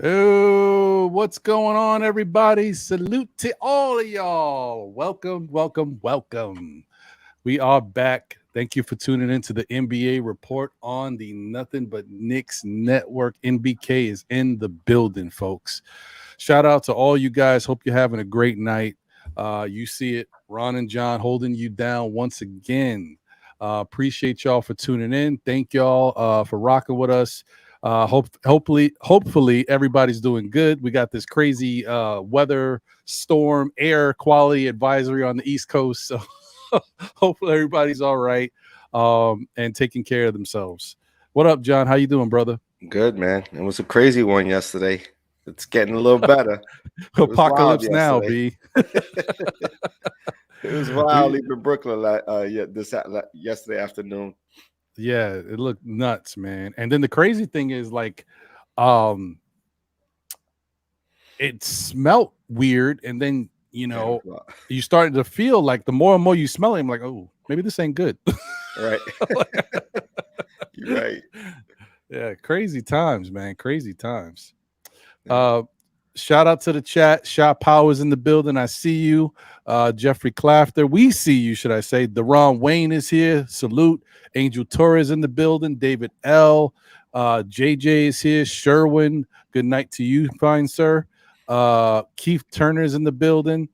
Oh, what's going on, everybody? Salute to all of y'all. Welcome, welcome, welcome. We are back. Thank you for tuning in to the NBA report on the Nothing But Knicks Network. NBK is in the building, folks. Shout out to all you guys. Hope you're having a great night. You see it, Ron and John holding you down once again. Appreciate y'all for tuning in. Thank y'all for rocking with us. Hopefully everybody's doing good. We got this crazy weather storm air quality advisory on the East Coast, so hopefully everybody's all right and taking care of themselves. What up, John? How you doing, brother? Good, man. It was a crazy one yesterday. It's getting a little better. Apocalypse now, B. It was wild leaving Brooklyn yesterday afternoon. Yeah, it looked nuts, man. And then the crazy thing is, like, it smelled weird, and then you started to feel like the more and more you smell it, I'm like, oh, maybe this ain't good. Right. You're right. Yeah, crazy times, man. Crazy times. Shout out to the chat. Shot Powers in the building. I see you. Jeffrey Clafter. We see you, should I say. Deron Wayne is here. Salute. Angel Torres in the building. David L. JJ is here. Sherwin. Good night to you, fine sir. Keith Turner is in the building.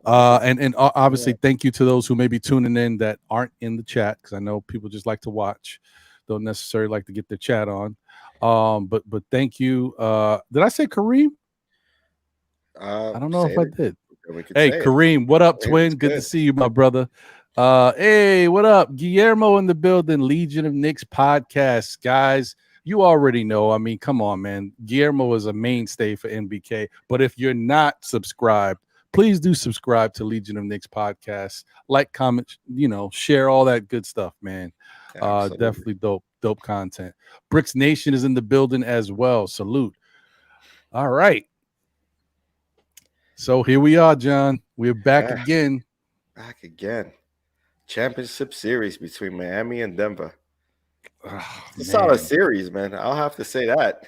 And obviously, thank you to those who may be tuning in that aren't in the chat, because I know people just like to watch, don't necessarily like to get their chat on. But thank you. Did I say Kareem? I don't know if I did. Hey, Kareem, what up, twin? Good to see you, my brother. Hey, what up? Guillermo in the building, Legion of Knicks podcast. Guys, you already know. I mean, come on, man. Guillermo is a mainstay for NBK. But if you're not subscribed, please do subscribe to Legion of Knicks podcast. Like, comment, share all that good stuff, man. Definitely dope content. Bricks Nation is in the building as well. Salute. All right. So here we are, John. We're back again. Back again. Championship series between Miami and Denver. It's a solid series, man. I'll have to say that.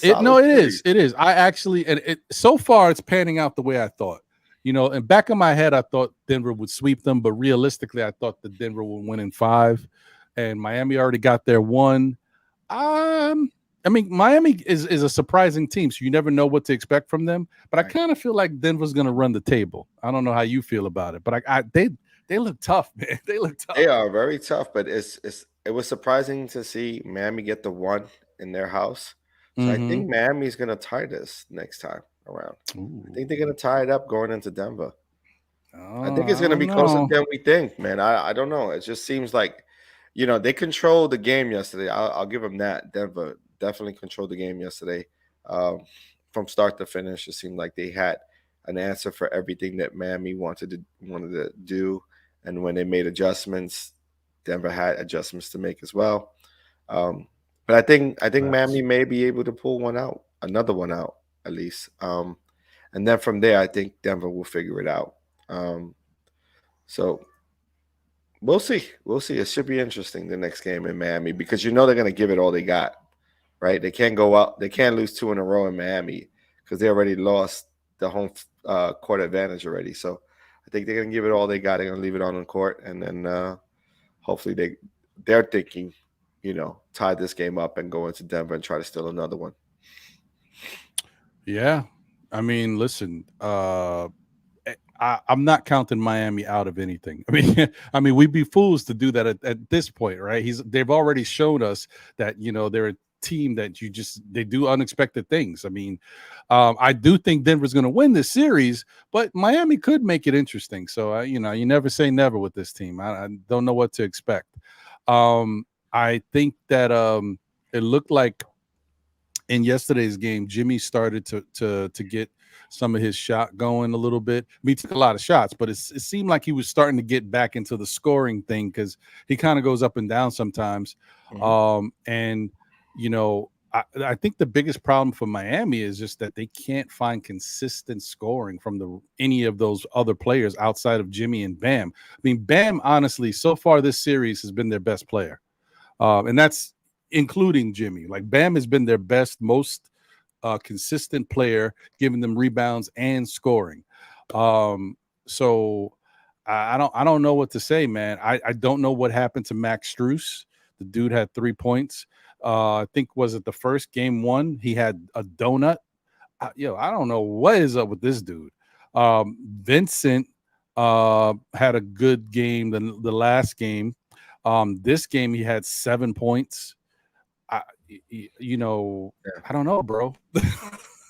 It is. I actually, and so far it's panning out the way I thought. In back of my head, I thought Denver would sweep them, but realistically, I thought that Denver would win in 5, and Miami already got their 1. I mean, Miami is a surprising team, so you never know what to expect from them. But I kind of feel like Denver's going to run the table. I don't know how you feel about it, but they look tough, man. They look tough. They are very tough, but it was surprising to see Miami get the 1 in their house. So I think Miami's going to tie this next time around. Ooh. I think they're going to tie it up going into Denver. I think it's going to be closer than we think, man. I don't know. It just seems like, they controlled the game yesterday. I'll give them that. Denver definitely controlled the game yesterday. From start to finish, it seemed like they had an answer for everything that Miami wanted to do. And when they made adjustments, Denver had adjustments to make as well. But I think Miami may be able to pull another one out at least. And then from there, I think Denver will figure it out. So we'll see. It should be interesting, the next game in Miami, because they're going to give it all they got, right? They can't go out. They can't lose 2 in a row in Miami because they already lost the home court advantage already. So I think they're going to give it all they got. They're going to leave it on the court, and then hopefully they're thinking, tie this game up and go into Denver and try to steal another one. Yeah. I mean, listen, I'm not counting Miami out of anything. I mean, I mean, we'd be fools to do that at this point, right? They've already shown us that they're a team that they do unexpected things. I mean, I do think Denver's going to win this series, but Miami could make it interesting. So you never say never with this team. I don't know what to expect. I think that it looked like in yesterday's game, Jimmy started to get some of his shot going a little bit. I mean, he took a lot of shots, but it seemed like he was starting to get back into the scoring thing because he kind of goes up and down sometimes. And I think the biggest problem for Miami is just that they can't find consistent scoring from any of those other players outside of Jimmy and Bam. I mean, Bam, honestly, so far this series has been their best player, and that's including Jimmy. Like Bam has been their best, most consistent player, giving them rebounds and scoring. So I don't know what to say, man. I don't know what happened to Max Strus. The dude had 3 points. I think was it the first game one? He had a donut. I don't know what is up with this dude. Vincent had a good game the last game. This game he had 7 points. I don't know, bro.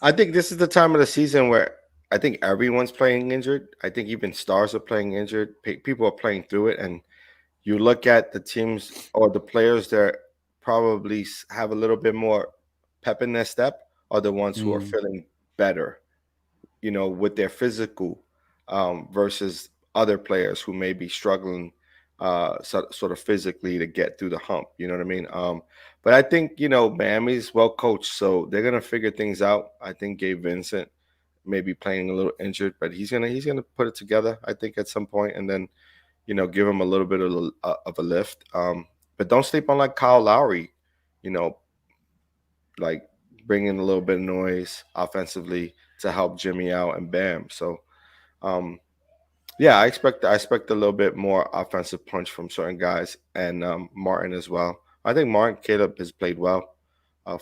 I think this is the time of the season where I think everyone's playing injured. I think even stars are playing injured. People are playing through it, and you look at the teams or the players that probably have a little bit more pep in their step are the ones who are feeling better, with their physical versus other players who may be struggling sort of physically to get through the hump. You know what I mean? But I think, Miami's well coached, so they're going to figure things out. I think Gabe Vincent may be playing a little injured, but he's gonna put it together, I think, at some point, and then give him a little bit of a lift. But don't sleep on like Kyle Lowry, like bringing a little bit of noise offensively to help Jimmy out and Bam. So, yeah, I expect a little bit more offensive punch from certain guys and Martin as well. I think Martin Caleb has played well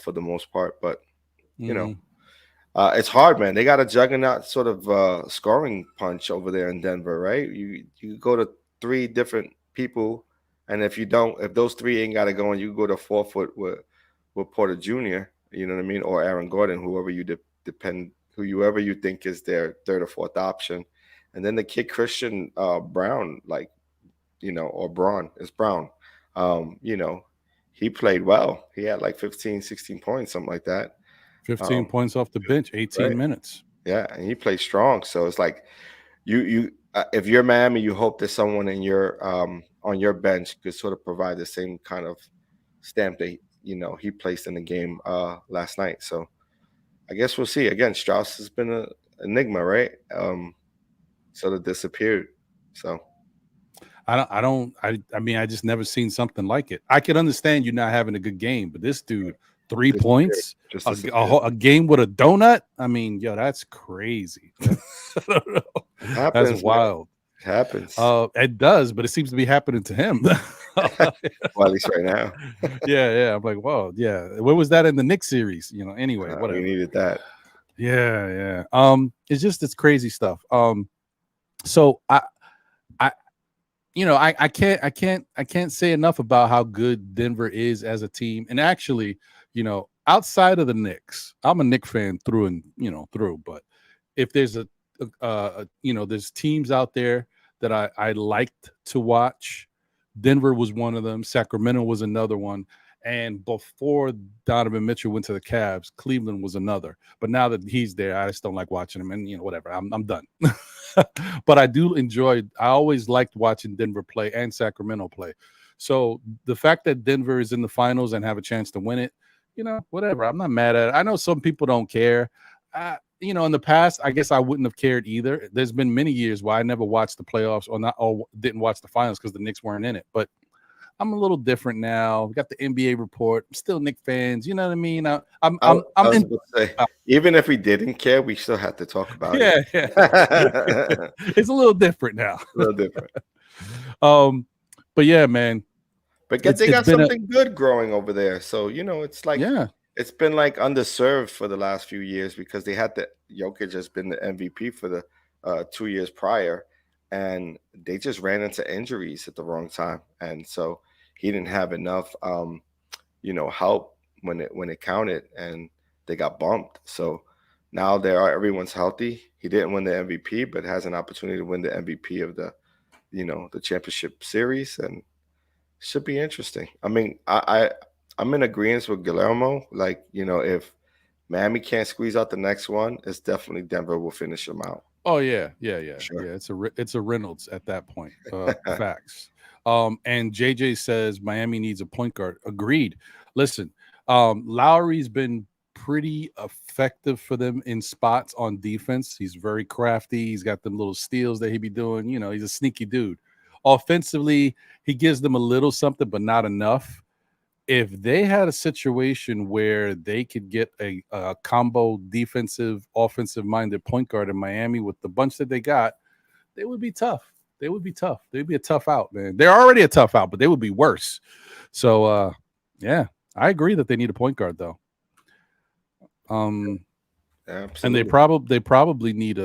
for the most part, but it's hard, man. They got a juggernaut sort of scoring punch over there in Denver, right? You go to 3 different people, and if those 3 ain't got to go, and you go to 4 foot with Porter Jr., you know what I mean, or Aaron Gordon, whoever you whoever you think is their 3rd or 4th option, and then the kid Christian Brown, or Braun, it's Brown, he played well. He had like 15, 16 points, something like that. 15 points off the bench, 18 minutes. Yeah, and he plays strong. So it's like you if you're Miami, you hope that someone in your on your bench could sort of provide the same kind of stamp that he placed in the game last night. So I guess we'll see. Again, Strauss has been an enigma, right? Sort of disappeared. So I mean, I just never seen something like it. I could understand you not having a good game, but this dude, 3 points, a game with a donut. I mean, that's crazy. I don't know. Happens, that's wild. It happens. It does, but it seems to be happening to him. Well, at least right now. Yeah. I'm like, whoa, yeah. Where was that in the Knicks series? Anyway, whatever. We needed that. Yeah. It's crazy stuff. So I can't say enough about how good Denver is as a team. And actually, outside of the Knicks, I'm a Knicks fan through and through. But if there's there's teams out there that I liked to watch, Denver was one of them. Sacramento was another one. And before Donovan Mitchell went to the Cavs, Cleveland was another. But now that he's there, I just don't like watching him. And whatever, I'm done. But I do enjoy. I always liked watching Denver play and Sacramento play. So the fact that Denver is in the finals and have a chance to win it, whatever. I'm not mad at it. I know some people don't care. In the past, I guess I wouldn't have cared either. There's been many years where I never watched the playoffs or didn't watch the finals because the Knicks weren't in it. But I'm a little different now. We got the NBA report. I'm still Knicks fans. You know what I mean? Even if we didn't care, we still have to talk about it. Yeah. It's a little different now. A little different. But yeah, man. But they got something good growing over there. So, it's like it's been like underserved for the last few years because they had Jokic has been the MVP for the 2 years prior, and they just ran into injuries at the wrong time, and so he didn't have enough, help when it counted, and they got bumped. So now everyone's healthy. He didn't win the MVP, but has an opportunity to win the MVP of the championship series, and should be interesting. I mean, I'm in agreement with Guillermo. Like, if Miami can't squeeze out the next one, it's definitely Denver will finish them out. Oh yeah, yeah, yeah, Sure. yeah. It's a Reynolds at that point. Facts. And JJ says Miami needs a point guard. Agreed. Listen, Lowry's been pretty effective for them in spots on defense. He's very crafty. He's got them little steals that he be doing. He's a sneaky dude. Offensively, he gives them a little something, but not enough. If they had a situation where they could get a combo defensive, offensive minded point guard in Miami with the bunch that they got, they would be tough. They would be tough. They'd be a tough out, man. They're already a tough out, but they would be worse. So, yeah, I agree that they need a point guard though. And they Absolutely. probably need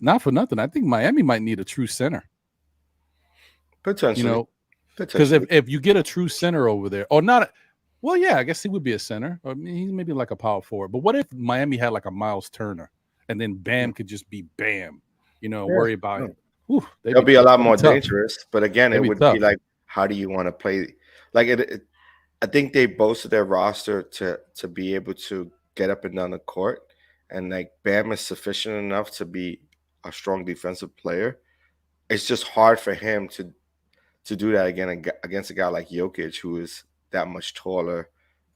not for nothing. I think Miami might need a true center. You Potentially. know, because if Potentially. if you get a true center over there, or not, well, yeah, I guess he would be a center. I mean, he's maybe like a power forward. But what if Miami had like a Miles Turner, and then Bam could just be Bam? Yeah. Worry about No. it. Whew, It'll be a lot they'd be more tough. dangerous, but again, They'd it be would be tough. like, how do you want to play? Like I think they boasted their roster to be able to get up and down the court, and like Bam is sufficient enough to be a strong defensive player. It's just hard for him to do that again against a guy like Jokic, who is that much taller,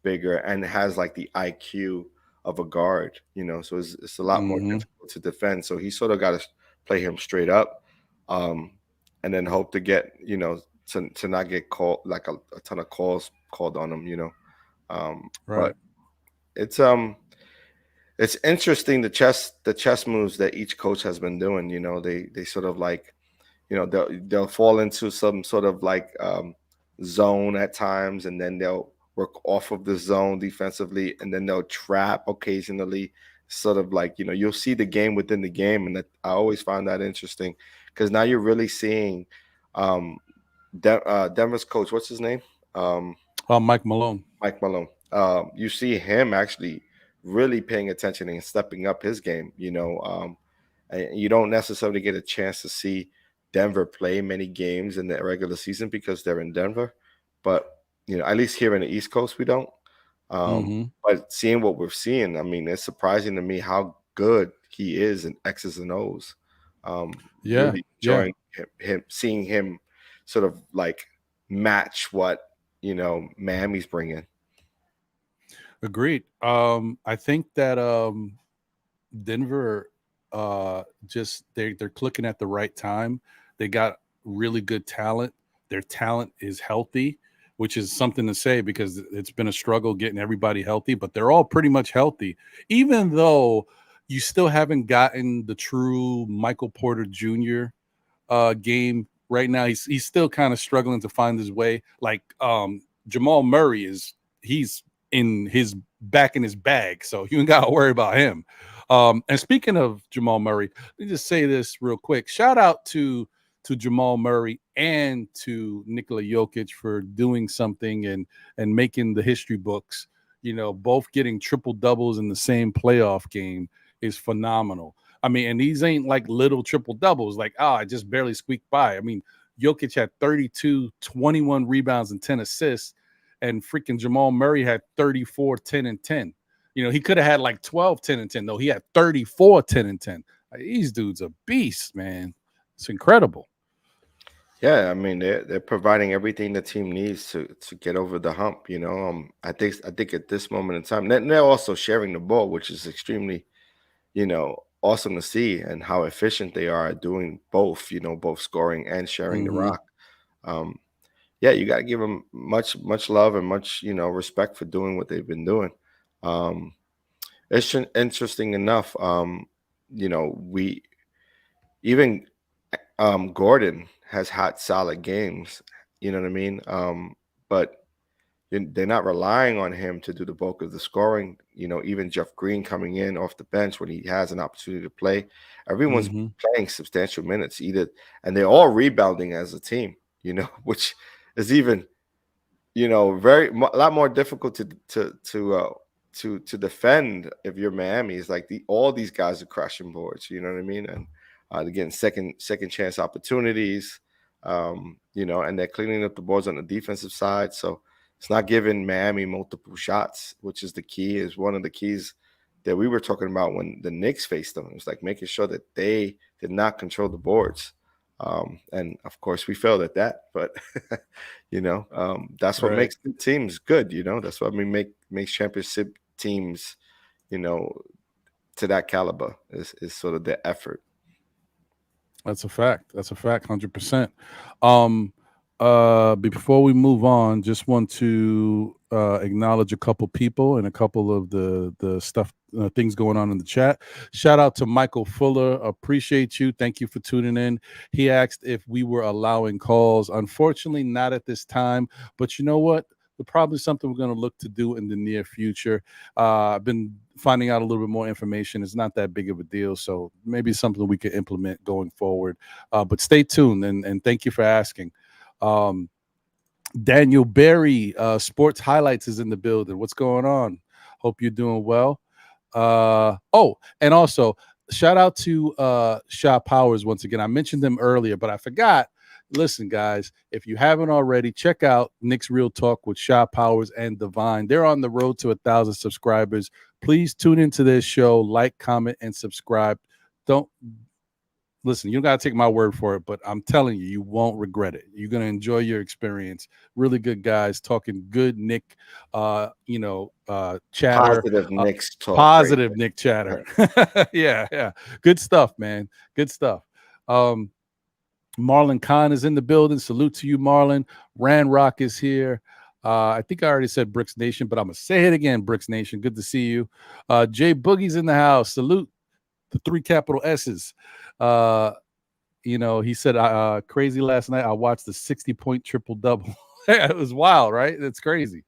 bigger, and has like the IQ of a guard. So it's a lot more Hmm. difficult to defend. So he sort of got to play him straight up, um, and then hope to get to not get called like a ton of calls called on him. But Right. it's um it's interesting the chess moves that each coach has been doing. They sort of like, they'll fall into some sort of like zone at times, and then they'll work off of the zone defensively, and then they'll trap occasionally, sort of like, you'll see the game within the game. And I always find that interesting, because now you're really seeing um Denver's coach, what's his name, um Mike Malone. Mike Malone. You see him actually really paying attention and stepping up his game. And you don't necessarily get a chance to see Denver play many games in the regular season because they're in Denver. But at least here in the East Coast, we don't. Hmm. But seeing what we're seeing, I mean, it's surprising to me how good he is in X's and O's. Yeah. Really Yeah. enjoying seeing him sort of like match what Miami's bringing. Agreed. I think that Denver just they're clicking at the right time. They got really good talent. Their talent is healthy, which is something to say because it's been a struggle getting everybody healthy, but they're all pretty much healthy. Even though you still haven't gotten the true Michael Porter Jr. Game right now, he's still kind of struggling to find his way. Like Jamal Murray he's in his back in his bag, so you ain't got to worry about him. And speaking of Jamal Murray, let me just say this real quick. Shout out to Jamal Murray and to Nikola Jokic for doing something and making the history books. Both getting triple doubles in the same playoff game is phenomenal. I mean, and these ain't like little triple doubles, like, I just barely squeaked by. I mean, Jokic had 32, 21 rebounds and 10 assists, and freaking Jamal Murray had 34, 10, and 10. He could have had like 12, 10, and 10. No, he had 34, 10, and 10. Like, these dudes are beasts, man. It's incredible. Yeah, I mean, they're providing everything the team needs to get over the hump. I think at this moment in time, they're also sharing the ball, which is extremely, awesome to see, and how efficient they are at doing both. Both scoring and sharing the Mm-hmm. rock. Um, yeah, you got to give them much love and much respect for doing what they've been doing. Um, it's interesting enough. We even Gordon has had solid games. You know what I mean? But they're not relying on him to do the bulk of the scoring. Even Jeff Green coming in off the bench when he has an opportunity to play, everyone's playing substantial minutes and they're all rebounding as a team. Which is even a lot more difficult to defend if you're Miami. It's like all these guys are crashing boards. You know what I mean? And they're getting second chance opportunities. And they're cleaning up the boards on the defensive side. So it's not giving Miami multiple shots, which is one of the keys that we were talking about when the Knicks faced them. It was like making sure that they did not control the boards. And of course we failed at that, but that's what makes the teams good. That's what makes championship teams, to that caliber is sort of the effort. That's a fact. 100%. Before we move on, just want to acknowledge a couple people and a couple of the stuff, things going on in the chat. Shout out to Michael Fuller. Appreciate you. Thank you for tuning in. He asked if we were allowing calls. Unfortunately, not at this time. But you know what? Probably something we're going to look to do in the near future. I've been finding out a little bit more information. It's not that big of a deal, so maybe something we can implement going forward. But stay tuned, and thank you for asking. Daniel Berry, Sports Highlights is in the building. What's going on? Hope you're doing well. And also shout out to Shaw Powers once again. I mentioned them earlier, but I forgot. Listen, guys, if you haven't already, check out Knicks Real Talk with Shaw Powers and Divine. They're on the road to 1,000 subscribers. Please tune into this show, like, comment, and subscribe. Don't listen, you don't got to take my word for it, but I'm telling you, you won't regret it. You're going to enjoy your experience. Really good guys talking good Nick, chatter. Positive Knicks talk. Positive Nick chatter. Yeah. Good stuff, man. Good stuff. Marlon Khan is in the building. Salute to you, Marlon. Ran Rock is here. I think I already said Bricks Nation, but I'm going to say it again, Bricks Nation. Good to see you. Jay Boogie's in the house. Salute the 3 capital S's. He said, crazy last night. I watched the 60-point triple-double. It was wild, right? It's crazy.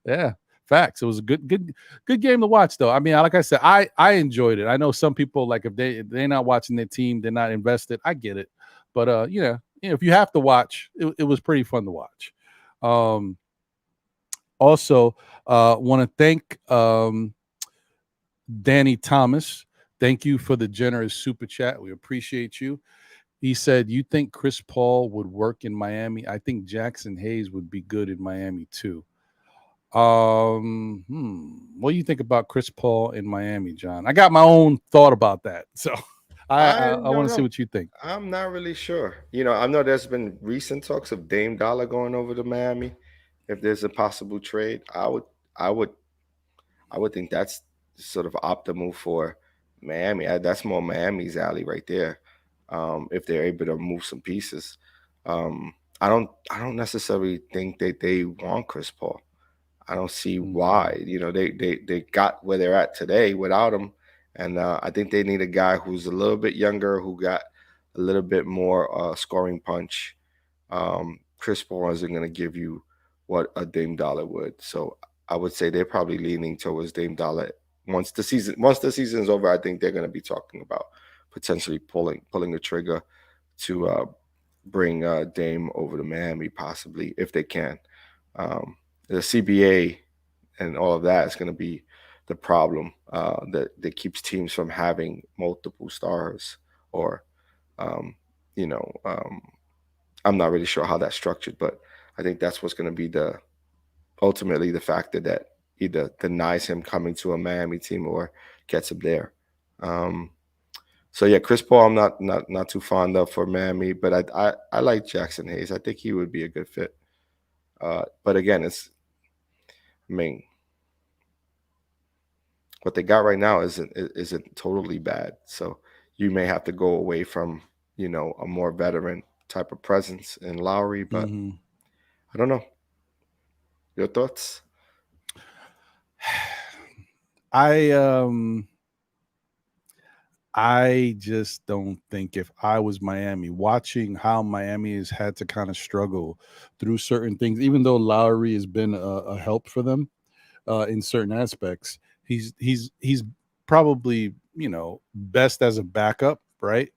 Yeah, facts. It was a good game to watch, though. I mean, like I said, I enjoyed it. I know some people, like, if they're not watching their team, they're not invested. I get it. But, if you have to watch, it was pretty fun to watch. Also, want to thank Danny Thomas. Thank you for the generous super chat. We appreciate you. He said, you think Chris Paul would work in Miami? I think Jackson Hayes would be good in Miami, too. What do you think about Chris Paul in Miami, John? I got my own thought about that. So I want to see what you think. I'm not really sure. I know there's been recent talks of Dame Dollar going over to Miami. If there's a possible trade, I would think that's sort of optimal for Miami. That's more Miami's alley right there. If they're able to move some pieces, I don't necessarily think that they want Chris Paul. I don't see why. They got where they're at today without him, and I think they need a guy who's a little bit younger, who got a little bit more scoring punch. Chris Paul isn't going to give you what a Dame Dollar would, so I would say they're probably leaning towards Dame Dollar. Once the season's over, I think they're going to be talking about potentially pulling the trigger to bring Dame over to Miami, possibly, if they can. The CBA and all of that is going to be the problem that keeps teams from having multiple stars, or I'm not really sure how that's structured, but I think that's what's going to be ultimately the factor that either denies him coming to a Miami team or gets him there. So yeah, Chris Paul, I'm not too fond of for Miami, but I like Jackson Hayes. I think he would be a good fit. But again, what they got right now isn't totally bad. So you may have to go away from a more veteran type of presence in Lowry, but I don't know. Your thoughts? I I just don't think if I was Miami, watching how Miami has had to kind of struggle through certain things, even though Lowry has been a help for them in certain aspects, he's probably best as a backup, right?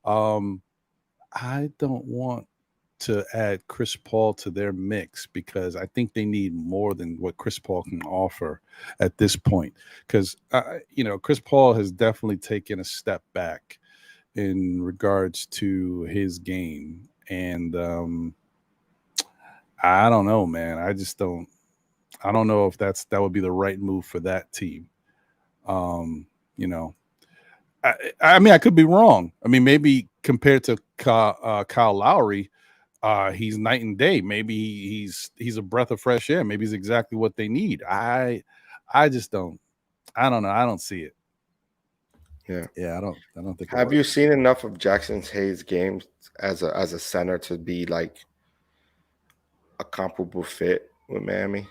Um, I don't want to add Chris Paul to their mix because I think they need more than what Chris Paul can offer at this point. Because Chris Paul has definitely taken a step back in regards to his game, and I don't know, man. I just don't. I don't know if that would be the right move for that team. Um, you know, I mean, I could be wrong. I mean, maybe compared to Kyle Lowry, he's night and day. Maybe he's a breath of fresh air. Maybe he's exactly what they need. I just don't. I don't know. I don't see it. Yeah. Yeah, I don't think it Have you works. seen enough of Jackson Hayes' games as a center to be like a comparable fit with Miami?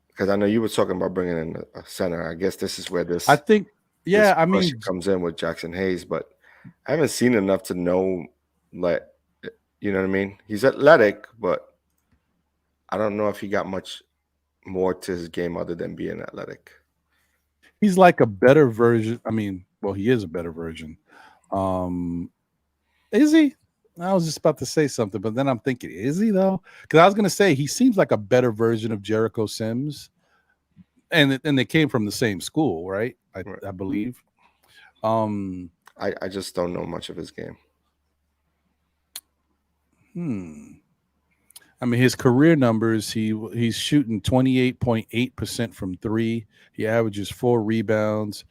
Because I know you were talking about bringing in a center. I guess this is where I this think. this Yeah, I push mean, comes in with Jackson Hayes, but I haven't seen enough to know, like, you know what I mean? He's athletic, but I don't know if he got much more to his game other than being athletic. he's like a better version. I mean, well, he is a better version. Um, is he? I was just about to say something, but then I'm thinking, is he though? Because I was going to say he seems like a better version of Jericho Sims, and they came from the same school, right? Right. I believe. Um, I just don't know much of his game. hmm. I mean, his career numbers, he's shooting 28.8% from three. He averages 4 rebounds,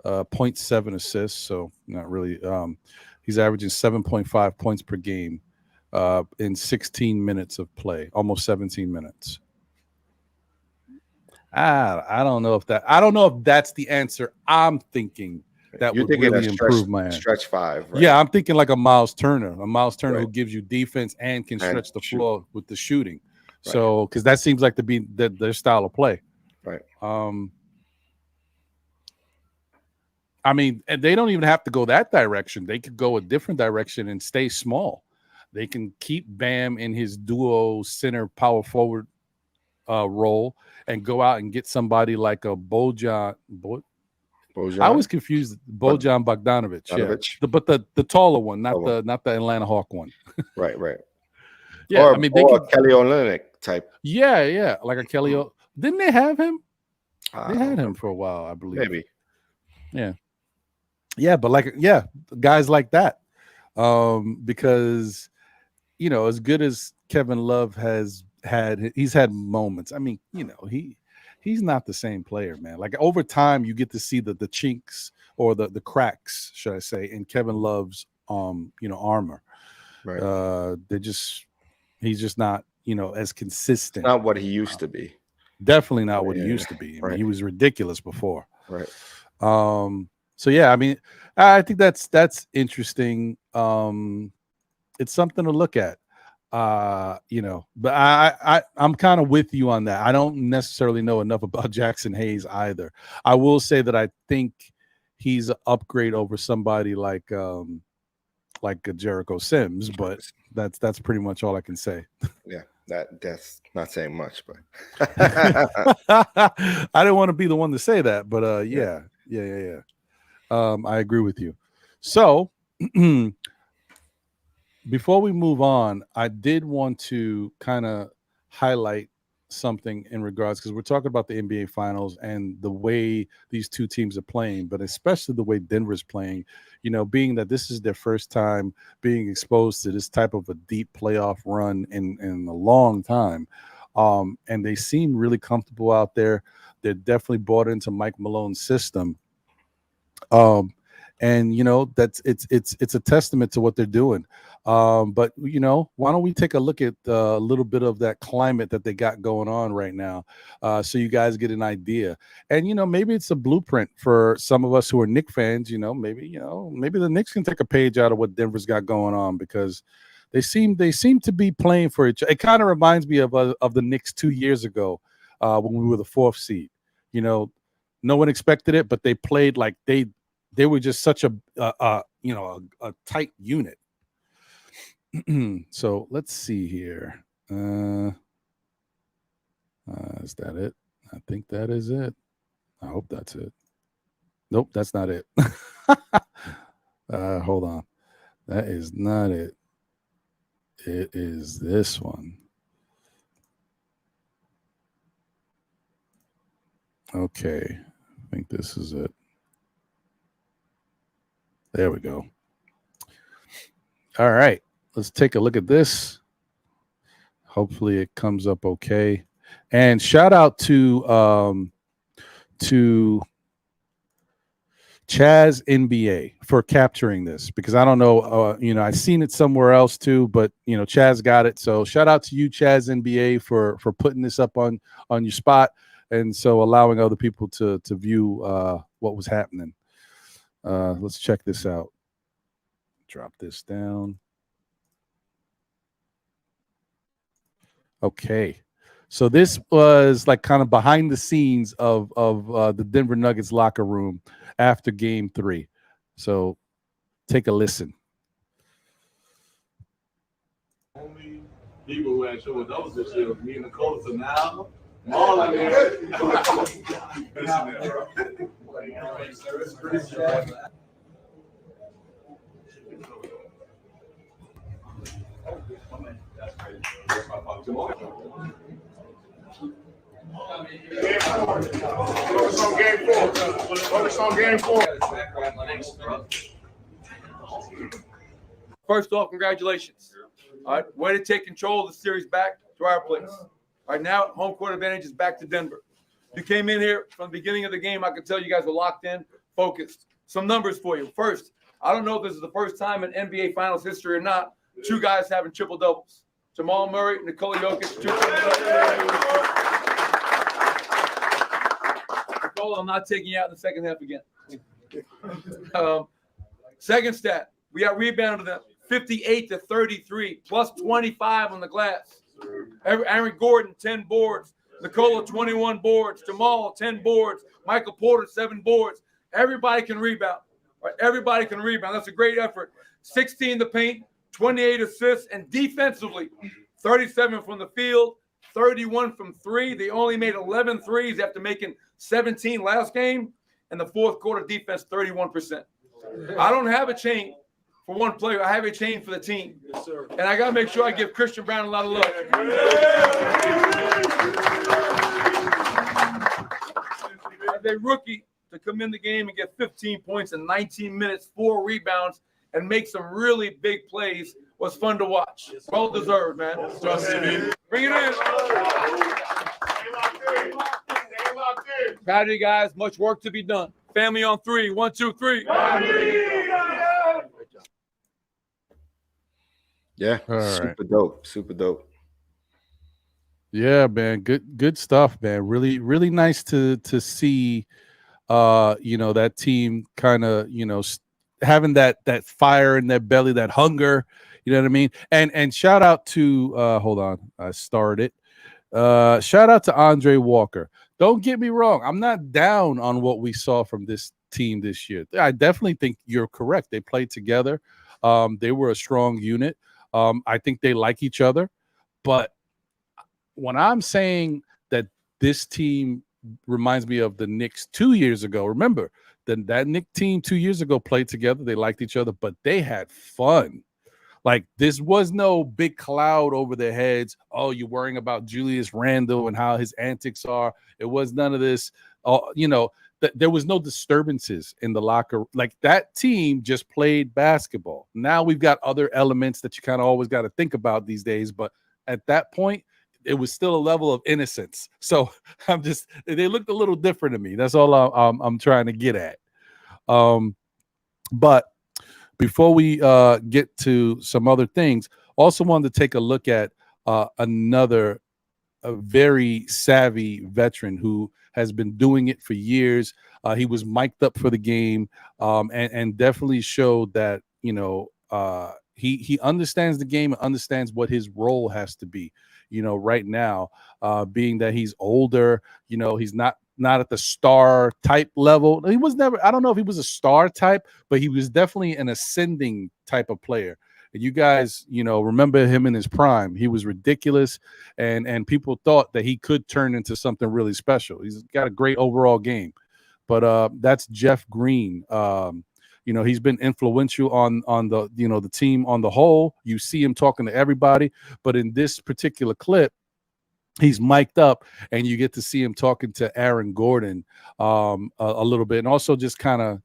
0.7 assists. So not really. He's averaging 7.5 points per game in 16 minutes of play, almost 17 minutes. I don't know if that's the answer I'm thinking that You're would thinking a really improve my end. stretch five, right? Yeah, I'm thinking like a Miles Turner Right. who gives you defense and can And stretch the shoot. floor with the shooting. Right. So, because that seems like to be their style of play. Right. Um, I mean, and they don't even have to go that direction. They could go a different direction and stay small. They can keep Bam in his duo center power forward role and go out and get somebody like a Bojan. I Bojan, was confused. Bojan Bogdanovic, yeah, Bogdanovic. but the taller one, Oh, well. not the Atlanta Hawk one. Right, right. Yeah, I mean they Or could. a Kelly Olynyk type. Yeah, like a Kelly. Didn't they have him? I They don't had him remember. for a while, I believe. Maybe. Yeah, but guys like that, because as good as Kevin Love has had, he's had moments. I mean, he's not the same player, man. Like over time, you get to see the chinks or the cracks, should I say, in Kevin Love's armor. Right. He's just not as It's consistent. not what he used to be. Definitely not what he Yeah. used to be. I mean, Right. he was ridiculous before. Right. So yeah, I mean, I think that's interesting. It's something to look at. But I'm kind of with you on that. I don't necessarily know enough about Jackson Hayes either. I will say that I think he's an upgrade over somebody like a Jericho Sims, but that's pretty much all I can say. Yeah. That's not saying much, but I didn't want to be the one to say that, but yeah. yeah. I agree with you. So before we move on, I did want to kind of highlight something in regards because we're talking about the NBA Finals and the way these two teams are playing, but especially the way Denver's playing. Being that this is their first time being exposed to this type of a deep playoff run in a long time, and they seem really comfortable out there. They're definitely bought into Mike Malone's system. Um, and that's it's a testament to what they're doing. But why don't we take a look at a little bit of that climate that they got going on right now, so you guys get an idea. And maybe it's a blueprint for some of us who are Knicks fans. Maybe the Knicks can take a page out of what Denver's got going on because they seem to be playing for each other. It kind of reminds me of the Knicks 2 years ago when we were the fourth seed. You know, No one expected it, but they played like they were just such a tight unit. So let's see here. Is that it? I think that is it. I hope that's it. Nope, that's not it. Hold on. That is not it. It is this one. Okay. I think this is it. There we go. All right. Let's take a look at this. Hopefully it comes up okay. And shout out to Chaz NBA for capturing this, because I don't know, I've seen it somewhere else too, but Chaz got it. So shout out to you, Chaz NBA, for putting this up on your spot, and so allowing other people to view what was happening. Let's check this out. Drop this down. Okay. So this was like kind of behind the scenes of the Denver Nuggets locker room after Game 3. So take a listen. Only people who had showed those this year was me and Nicole. So now all of them. Focus on game 4. Focus on game 4. First off, congratulations. All right, way to take control of the series back to our place. All right, now home court advantage is back to Denver. You came in here from the beginning of the game. I could tell you guys were locked in, focused. Some numbers for you. First, I don't know if this is the first time in NBA Finals history or not, 2 guys having triple doubles. Jamal Murray, Nikola Jokic, 2 triple doubles. Nikola, I'm not taking you out in the second half again. Second stat, we out rebounded them 58-33, plus 25 on the glass. Aaron Gordon, 10 boards. Nikola, 21 boards. Jamal, 10 boards. Michael Porter, 7 boards. Everybody can rebound. Right? Everybody can rebound. That's a great effort. 16 to paint, 28 assists, and defensively, 37 from the field, 31 from 3. They only made 11 threes after making 17 last game. And the fourth quarter defense, 31%. I don't have a chain for one player. I have a chain for the team. Yes, sir. And I got to make sure I give Christian Brown a lot of love. As a rookie, to come in the game and get 15 points in 19 minutes, 4 rebounds, and make some really big plays was fun to watch. Well deserved, man. Trust me. Bring it in. Proud of you guys. Much work to be done. Family on 3. 1, 2, 3. Yeah, super dope. Super dope. Yeah, man. Good stuff, man. Really, really nice to see that team kind of, having that fire in their belly, that hunger, you know what I mean? And shout out to hold on, I started. Shout out to Andre Walker. Don't get me wrong, I'm not down on what we saw from this team this year. I definitely think you're correct. They played together. They were a strong unit. I think they like each other. But when I'm saying that this team reminds me of the Knicks 2 years ago, remember that Knicks team 2 years ago played together. They liked each other, but they had fun. Like, this was no big cloud over their heads. Oh, you're worrying about Julius Randle and how his antics are. It was none of this. There was no disturbances in the locker. Like, that team just played basketball. Now we've got other elements that you kind of always got to think about these days. But at that point, it was still a level of innocence. So they looked a little different to me. That's all I'm trying to get at. But before we get to some other things, also wanted to take a look at another very savvy veteran who has been doing it for years. He was mic'd up for the game and definitely showed that, he understands the game and understands what his role has to be. Right now, being that he's older, he's not not at the star type level. He was never, I don't know if he was a star type, but he was definitely an ascending type of player. And you guys, remember him in his prime. He was ridiculous, and people thought that he could turn into something really special. He's got a great overall game. But that's Jeff Green. He's been influential on the the team on the whole. You see him talking to everybody, but in this particular clip, he's mic'd up, and you get to see him talking to Aaron Gordon a little bit, and also just kind of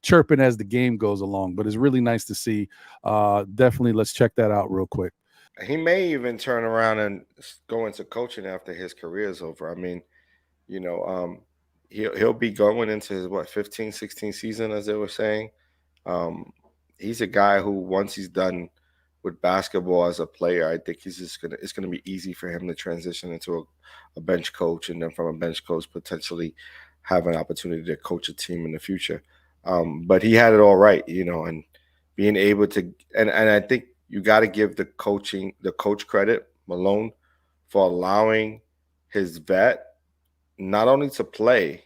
chirping as the game goes along. But it's really nice to see. Definitely, let's check that out real quick. He may even turn around and go into coaching after his career is over. I mean, he'll be going into his 15, 16 season, as they were saying. He's a guy who, once he's done with basketball as a player, I think it's gonna be easy for him to transition into a bench coach, and then from a bench coach potentially have an opportunity to coach a team in the future. But he had it all right, and being able to, and I think you got to give the coach credit, Malone, for allowing his vet not only to play,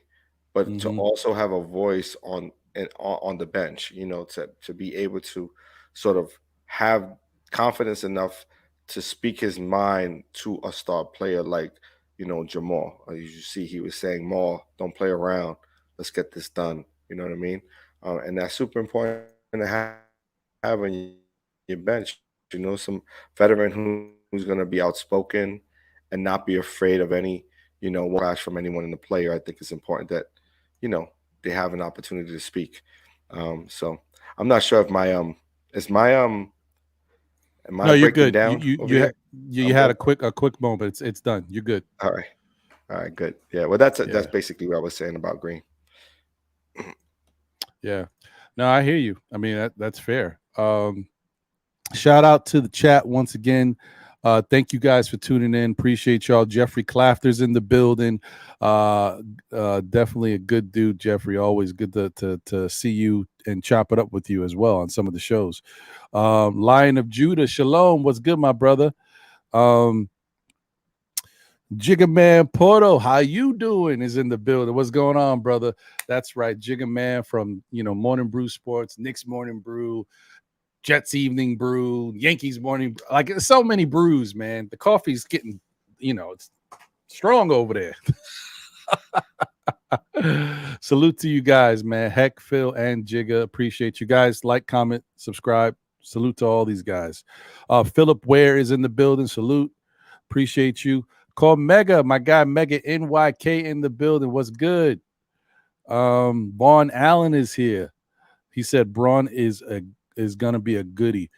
but to also have a voice on the bench, to be able to sort of have confidence enough to speak his mind to a star player like, Jamal. As you see, he was saying, "Maul, don't play around. Let's get this done." You know what I mean? And that's super important to have on your bench. Some veteran who's going to be outspoken and not be afraid of any, crash from anyone in the player. I think it's important that, they have an opportunity to speak. So I'm not sure if am I No, you're breaking good. down? You had a quick moment. It's done. You're good. All right, good. Yeah. Well, that's basically what I was saying about Green. Yeah. No, I hear you. I mean, that's fair. Shout out to the chat once again. Thank you guys for tuning in. Appreciate y'all. Jeffrey Clafter's in the building. Definitely a good dude, Jeffrey. Always good to see you and chop it up with you as well on some of the shows. Lion of Judah, Shalom. What's good, my brother? Jigga Man Porto, how you doing? Is in the building. What's going on, brother? That's right. Jigga Man from Morning Brew Sports, Knicks Morning Brew, Jets Evening Brew, Yankees Morning. Like, so many brews, man. The coffee's getting, it's strong over there. Salute to you guys, man. Heck, Phil and Jigga. Appreciate you guys. Like, comment, subscribe. Salute to all these guys. Philip Ware is in the building. Salute. Appreciate you. Call Mega, my guy Mega NYK in the building. What's good? Vaughn Allen is here. He said Braun is gonna be a goodie.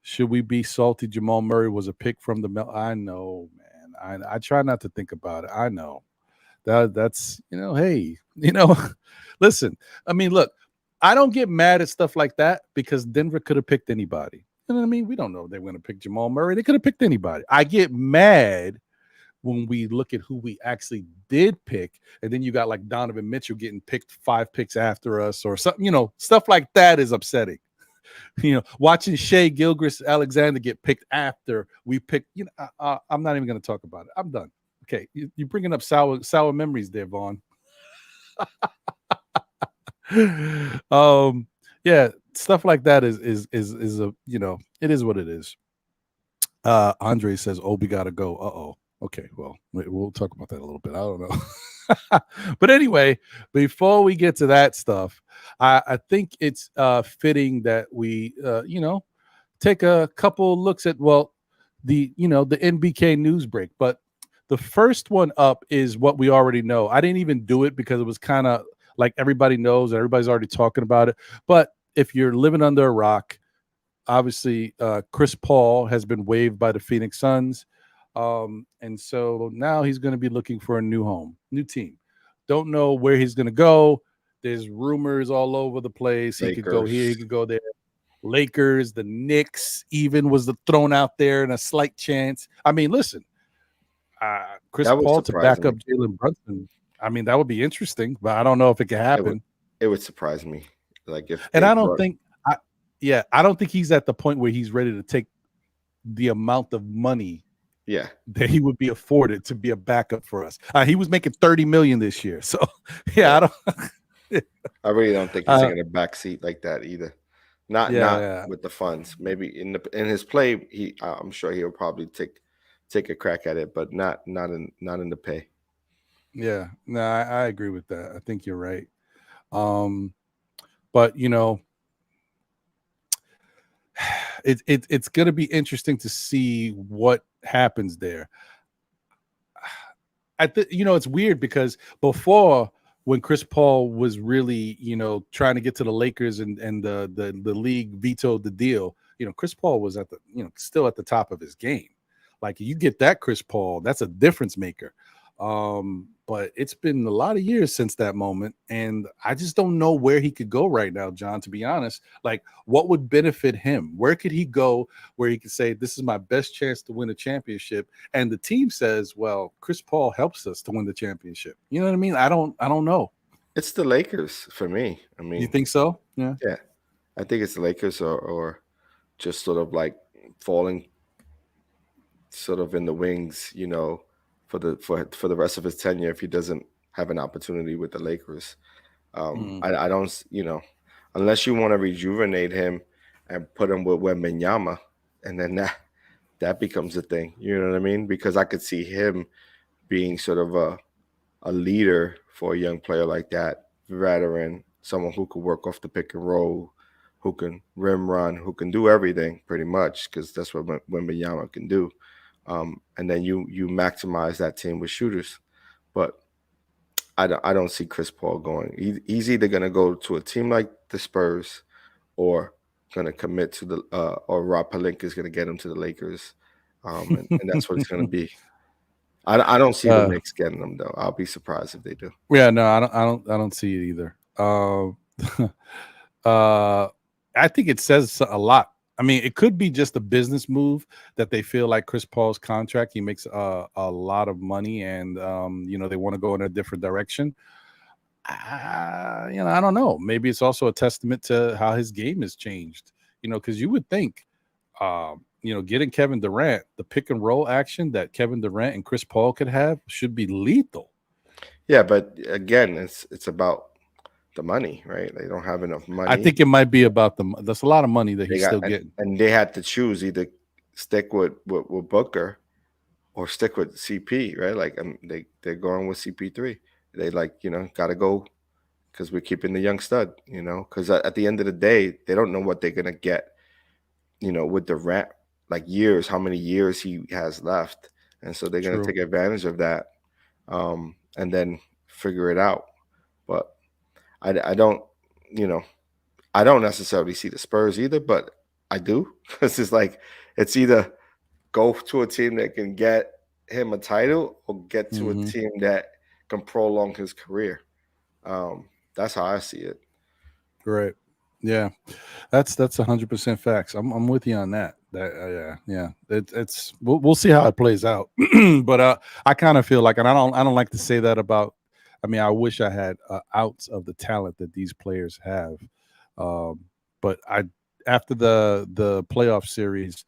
Should we be salty? Jamal Murray was a pick from the I know, man. I try not to think about it. I know that's hey, listen. I mean, look, I don't get mad at stuff like that because Denver could have picked anybody. You know what I mean? We don't know if they're going to pick Jamal Murray. They could have picked anybody. I get mad when we look at who we actually did pick, and then you got like Donovan Mitchell getting picked 5 picks after us or something, stuff like that is upsetting. Watching Shea Gilgeous-Alexander get picked after we picked, I'm not even going to talk about it. I'm done. Okay. You're bringing up sour memories there, Vaughn. Yeah, stuff like that is a, it is what it is. Andre says, Obi gotta go. Okay, well, we'll talk about that a little bit. I don't know. But anyway, before we get to that stuff, I think it's fitting that we take a couple looks at the NBK news break. But the first one up is what we already know. I didn't even do it because it was kind of like everybody knows and everybody's already talking about it. But if you're living under a rock, obviously Chris Paul has been waived by the Phoenix Suns. And so now he's going to be looking for a new home, new team. Don't know where he's going to go. There's rumors all over the place. Lakers. He could go here, he could go there. Lakers, the Knicks even was thrown out there in a slight chance. I mean, listen, Chris Paul to back up Jalen Brunson. I mean, that would be interesting, but I don't know if it can happen. It would surprise me. Like I don't think he's at the point where he's ready to take the amount of money Yeah. that he would be afforded to be a backup for us. He was making $30 million this year. So yeah, I don't I really don't think he's taking a backseat like that either. Not yeah. with the funds. Maybe in his play, I'm sure he'll probably take a crack at it, but not in the pay. Yeah. No, I agree with that. I think you're right. But it's going to be interesting to see what happens there. It's weird because before, when Chris Paul was really, trying to get to the Lakers and the league vetoed the deal, Chris Paul was still at the top of his game. Like, you get that Chris Paul, that's a difference maker. But it's been a lot of years since that moment, and I just don't know where he could go right now, John, to be honest. Like, what would benefit him? Where could he go where he could say, this is my best chance to win a championship? And the team says, well, Chris Paul helps us to win the championship. You know what I mean? I don't know. It's the Lakers for me. I mean, You think so? Yeah. Yeah. I think it's the Lakers or just sort of like falling sort of in the wings, for the rest of his tenure if he doesn't have an opportunity with the Lakers. I don't, unless you want to rejuvenate him and put him with Wembanyama, and then that becomes a thing. You know what I mean? Because I could see him being sort of a leader for a young player like that, veteran, someone who could work off the pick and roll, who can rim run, who can do everything pretty much, because that's what Wembanyama can do. And then you maximize that team with shooters. But I don't see Chris Paul going. He's either going to go to a team like the Spurs or going to commit to or Rob Pelinka is going to get him to the Lakers. And that's what it's going to be. I don't see the Knicks getting them though. I'll be surprised if they do. Yeah, no, I don't see it either. I think it says a lot. I mean, it could be just a business move that they feel like Chris Paul's contract, he makes a lot of money, and they want to go in a different direction. I don't know. Maybe it's also a testament to how his game has changed. Because you would think, getting Kevin Durant, the pick and roll action that Kevin Durant and Chris Paul could have should be lethal. Yeah, but again, it's about the money, right? They don't have enough money. I think it might be about that's a lot of money that he's still getting. And they had to choose either stick with Booker or stick with CP, right? Like they're going with CP3. They got to go because we're keeping the young stud, because at the end of the day, they don't know what they're gonna get, with Durant, like years, how many years he has left, and so they're gonna take advantage of that, and then figure it out. But I don't necessarily see the Spurs either, but I do, because it's either go to a team that can get him a title or get to a team that can prolong his career. That's how I see it. Right. Yeah. That's 100% facts. I'm with you on that. Yeah. It's we'll see how it plays out. But I kind of feel like, and I don't like to say that about. I mean, I wish I had outs of the talent that these players have. But after the playoff series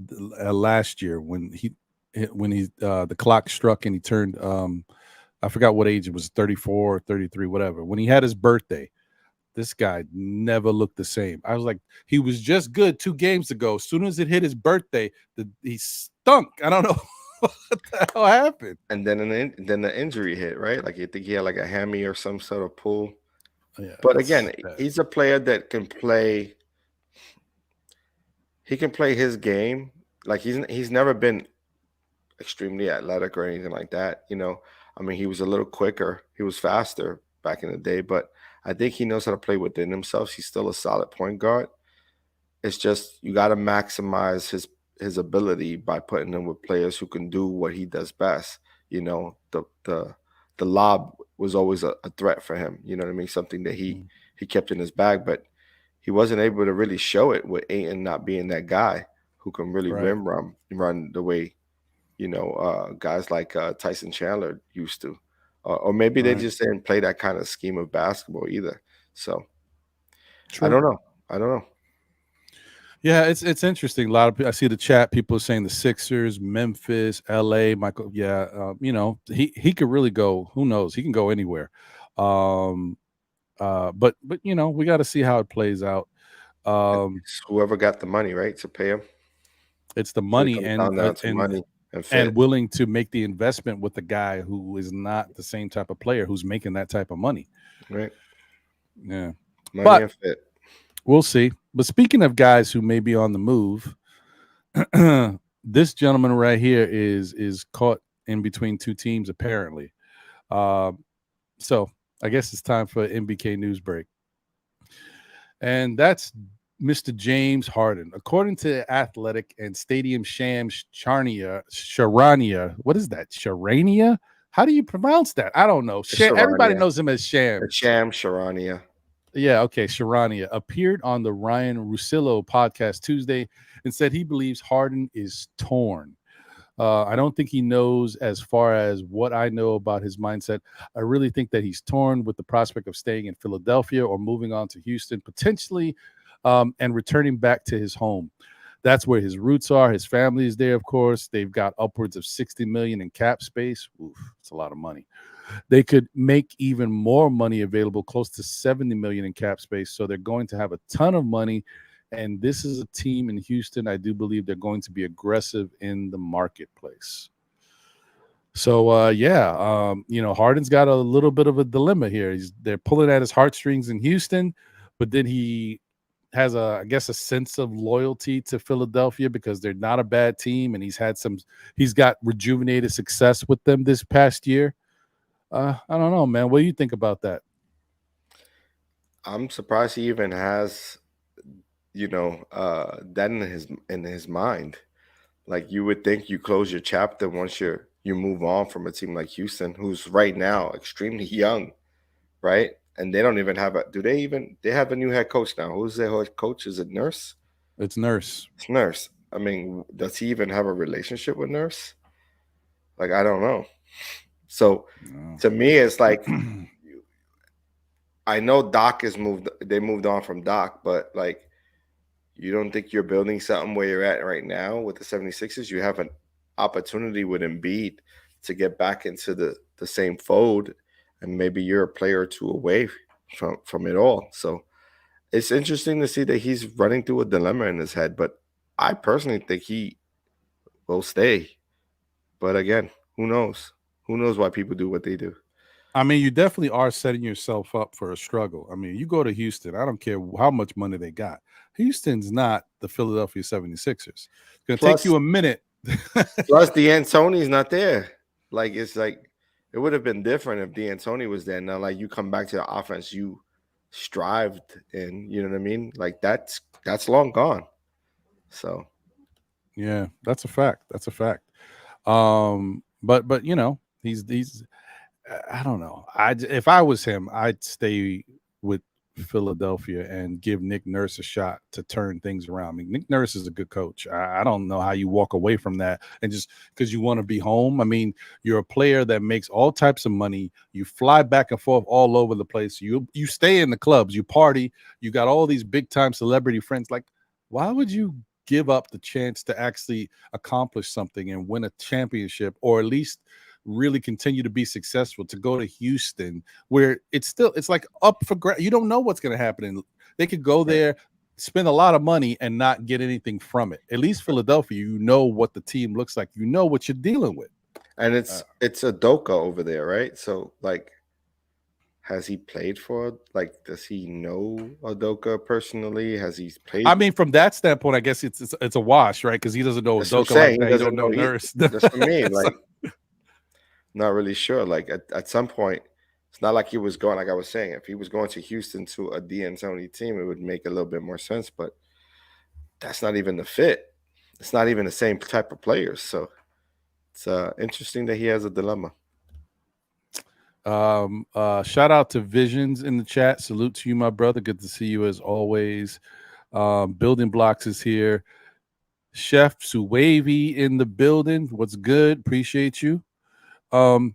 last year, when the clock struck and he turned, I forgot what age it was, 34 or 33, whatever. When he had his birthday, this guy never looked the same. I was like, he was just good 2 games ago. As soon as it hit his birthday, he stunk. I don't know what the hell happened. And then the injury hit, right? Like, you think he had like a hammy or some sort of pull. Yeah, but again, he's a player that can play. He can play his game. Like, he's never been extremely athletic or anything like that. I mean, he was a little quicker. He was faster back in the day, but I think he knows how to play within himself. He's still a solid point guard. It's just you got to maximize his ability by putting him with players who can do what he does best. The lob was always a threat for him. You know what I mean? Something that he kept in his bag, but he wasn't able to really show it with Ayton not being that guy who can really rim run the way guys like Tyson Chandler used to, or maybe they just didn't play that kind of scheme of basketball either. So I don't know. Yeah, it's interesting. A lot of I see the chat. People are saying the Sixers, Memphis, L.A. Michael. Yeah, he could really go. Who knows? He can go anywhere. Um, but we got to see how it plays out. It's whoever got the money, right, to pay him. It's the So it money comes down now to money and fit. and willing to make the investment with the guy who is not the same type of player who's making that type of money. Right. Yeah, Money but and fit. we'll see. But speaking of guys who may be on the move, this gentleman right here is caught in between two teams apparently. So I guess it's time for an MBK news break. And that's Mr. James Harden. According to Athletic and Stadium Shams Charania, what is that? Charania? How do you pronounce that? I don't know. Everybody knows him as Shams. Shams Charania. Yeah, okay. Charania appeared on the Ryan Russillo podcast Tuesday and said he believes Harden is torn. I don't think he knows as far as what I know about his mindset. I really think that he's torn with the prospect of staying in Philadelphia or moving on to Houston, potentially, and returning back to his home. That's where his roots are. His family is there, of course. They've got upwards of $60 million in cap space. Oof, it's a lot of money. They could make even more money available, close to $70 million in cap space. So they're going to have a ton of money. And this is a team in Houston. I do believe they're going to be aggressive in the marketplace. So, Harden's got a little bit of a dilemma here. They're pulling at his heartstrings in Houston, but then he has a sense of loyalty to Philadelphia because they're not a bad team, and he's got rejuvenated success with them this past year. I don't know, man. What do you think about that? I'm surprised he even has, that in his mind. Like, you would think you close your chapter once you move on from a team like Houston, who's right now extremely young, right? And they don't even have they have a new head coach now. Who's their head coach? Is it Nurse? It's Nurse. It's Nurse. I mean, does he even have a relationship with Nurse? Like, I don't know. So to me, it's like, I know Doc they moved on from Doc, but like, you don't think you're building something where you're at right now with the 76ers? You have an opportunity with Embiid to get back into the same fold, and maybe you're a player or two away from it all. So it's interesting to see that he's running through a dilemma in his head, but I personally think he will stay. But again, who knows? Who knows why people do what they do? I mean, you definitely are setting yourself up for a struggle. I mean, you go to Houston, I don't care how much money they got. Houston's not the Philadelphia 76ers. It's going to take you a minute. Plus, D'Antoni's not there. Like, it's like, it would have been different if D'Antoni was there. Now, like, you come back to the offense you strived in, you know what I mean? Like, that's long gone. So, yeah, that's a fact. That's a fact. But he's I don't know. If I was him, I'd stay with Philadelphia and give Nick Nurse a shot to turn things around. I mean, Nick Nurse is a good coach. I don't know how you walk away from that and just because you want to be home. I mean, you're a player that makes all types of money. You fly back and forth all over the place. You stay in the clubs, you party, you got all these big time celebrity friends. Like, why would you give up the chance to actually accomplish something and win a championship, or at least really continue to be successful, to go to Houston where it's like up for grabs? You don't know what's going to happen, and they could go there, spend a lot of money and not get anything from it. At least Philadelphia, you know what the team looks like, you know what you're dealing with, and it's Udoka over there, right? So, like, has he played for, like, does he know Udoka personally? Has he played? I mean, from that standpoint, I guess it's a wash, right? Because he doesn't know Udoka like that. He doesn't know Nurse. That's for me. Like, not really sure. Like, at some point, it's not like he was going, like I was saying, if he was going to Houston to a D'Antoni team, it would make a little bit more sense. But that's not even the fit. It's not even the same type of players. So it's interesting that he has a dilemma. Shout out to Visions in the chat. Salute to you, my brother. Good to see you as always. Building Blocks is here. Chef Wavy in the building. What's good? Appreciate you. Who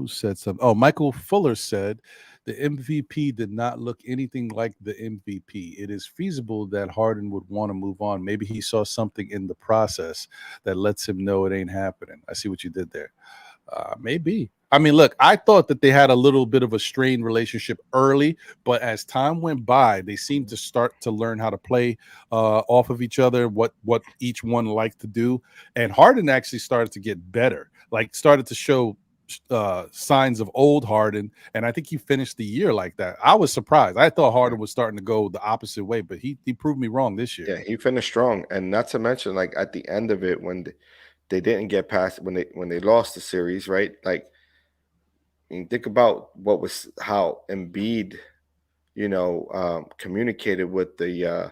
said something? Oh, Michael Fuller said The MVP did not look anything like the MVP. It is feasible that Harden would want to move on. Maybe he saw something in the process that lets him know it ain't happening. I see what you did there. Maybe. I mean, look, I thought that they had a little bit of a strained relationship early, but as time went by, they seemed to start to learn how to play off of each other, what each one liked to do. And Harden actually started to get better, like started to show signs of old Harden, and I think he finished the year like that. I was surprised. I thought Harden was starting to go the opposite way, but he proved me wrong this year. Yeah, he finished strong, and not to mention, like at the end of it, when they didn't get past when they lost the series, right? Like, think about how Embiid, communicated with the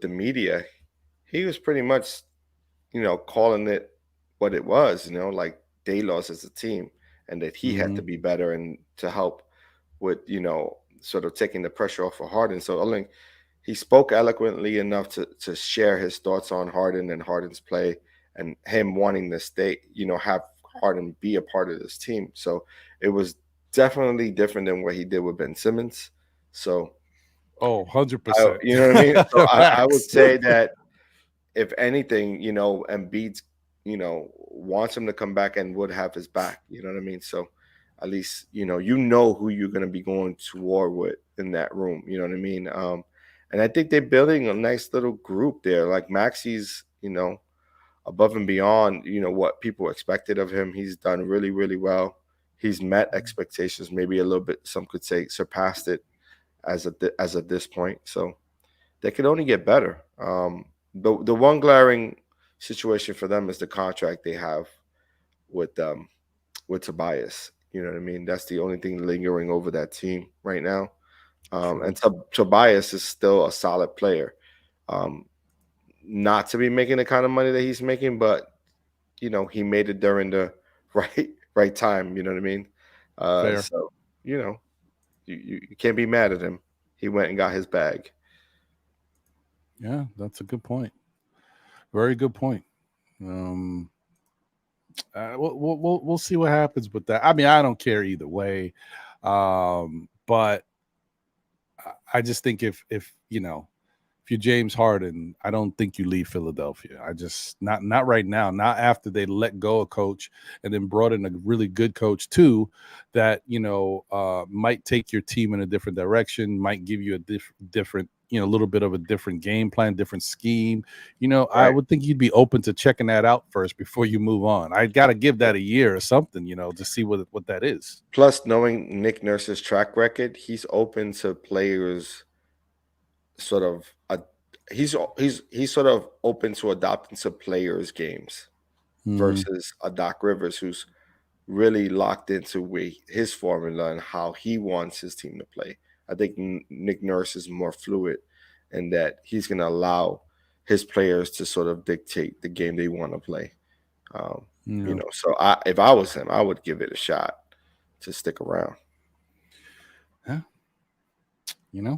media. He was pretty much, calling it what it was, like they lost as a team, and that he had to be better and to help with, sort of taking the pressure off of Harden. So I think he spoke eloquently enough to share his thoughts on Harden and Harden's play and him wanting to stay, have Harden be a part of this team. So it was definitely different than what he did with Ben Simmons. So, 100%. you know what I mean? So I would say that if anything, Embiid, wants him to come back and would have his back. You know what I mean? So at least, who you're going to be going to war with in that room. You know what I mean? And I think they're building a nice little group there. Like Maxi's, above and beyond, what people expected of him. He's done really, really well. He's met expectations, maybe a little bit, some could say surpassed it as of this point. So they could only get better. The one glaring situation for them is the contract they have with Tobias. You know what I mean? That's the only thing lingering over that team right now. And Tobias is still a solid player. Not to be making the kind of money that he's making, but he made it during the right time. You know what I mean? So you can't be mad at him. He went and got his bag. Yeah, that's a good point. Very good point. We'll see what happens with that. I mean, I don't care either way, but I just think if you're James Harden, I don't think you leave Philadelphia. I just not right now. Not after they let go of coach and then brought in a really good coach too, that might take your team in a different direction, might give you a different a little bit of a different game plan, different scheme. Right. I would think you'd be open to checking that out first before you move on. I got to give that a year or something, to see what that is. Plus, knowing Nick Nurse's track record, he's open to players. Sort of he's sort of open to adopting to players' games versus a Doc Rivers who's really locked into his formula and how he wants his team to play. I think Nick Nurse is more fluid in that he's going to allow his players to sort of dictate the game they want to play. So if I was him, I would give it a shot to stick around. Yeah.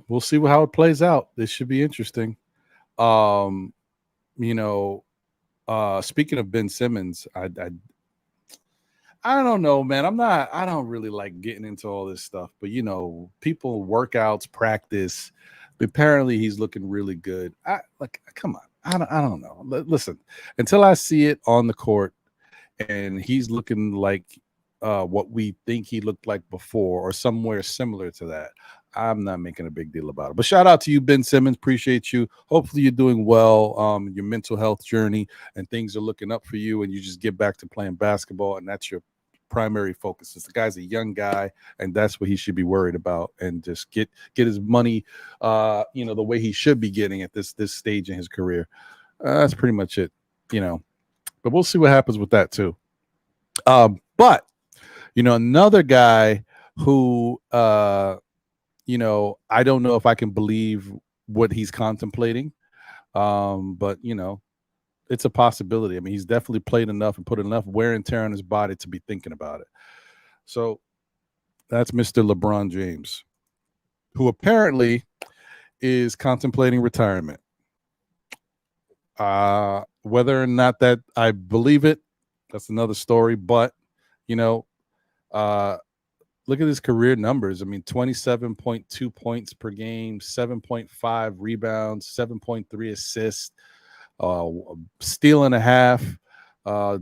We'll see how it plays out. This should be interesting. Speaking of Ben Simmons, I don't know, man. I don't really like getting into all this stuff, but people workouts, practice. Apparently he's looking really good. Come on. I don't know. Listen, until I see it on the court and he's looking like what we think he looked like before or somewhere similar to that, I'm not making a big deal about it. But shout out to you, Ben Simmons. Appreciate you. Hopefully you're doing well, your mental health journey, and things are looking up for you, and you just get back to playing basketball, and that's your primary focus. The guy's a young guy, and that's what he should be worried about, and just get his money, the way he should be getting at this stage in his career. That's pretty much it, But we'll see what happens with that too. But another guy who I don't know if I can believe what he's contemplating. But it's a possibility. I mean, he's definitely played enough and put enough wear and tear on his body to be thinking about it. So that's Mr. LeBron James, who apparently is contemplating retirement. Whether or not that I believe it, that's another story. But, look at his career numbers. I mean, 27.2 points per game, 7.5 rebounds, 7.3 assists, steal and a half,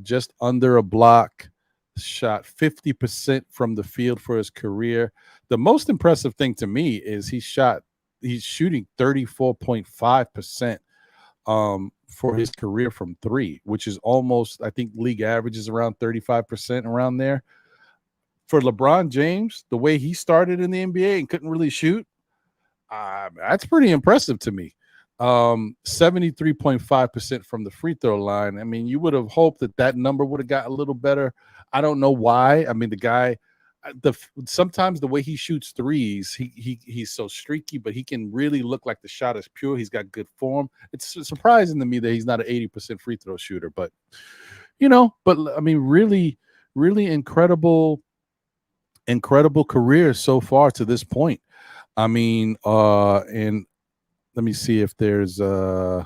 just under a block, shot 50% from the field for his career. The most impressive thing to me is he's shooting 34.5% for his career from three, which is almost, I think league average is around 35% around there. For LeBron James, the way he started in the NBA and couldn't really shoot, that's pretty impressive to me. 73.5% from the free throw line. I mean, you would have hoped that number would have got a little better. I don't know why. I mean, the guy, sometimes the way he shoots threes, he's so streaky, but he can really look like the shot is pure. He's got good form. It's surprising to me that he's not an 80% free throw shooter, but I mean, really, really incredible career so far to this point. I mean, and let me see if there's there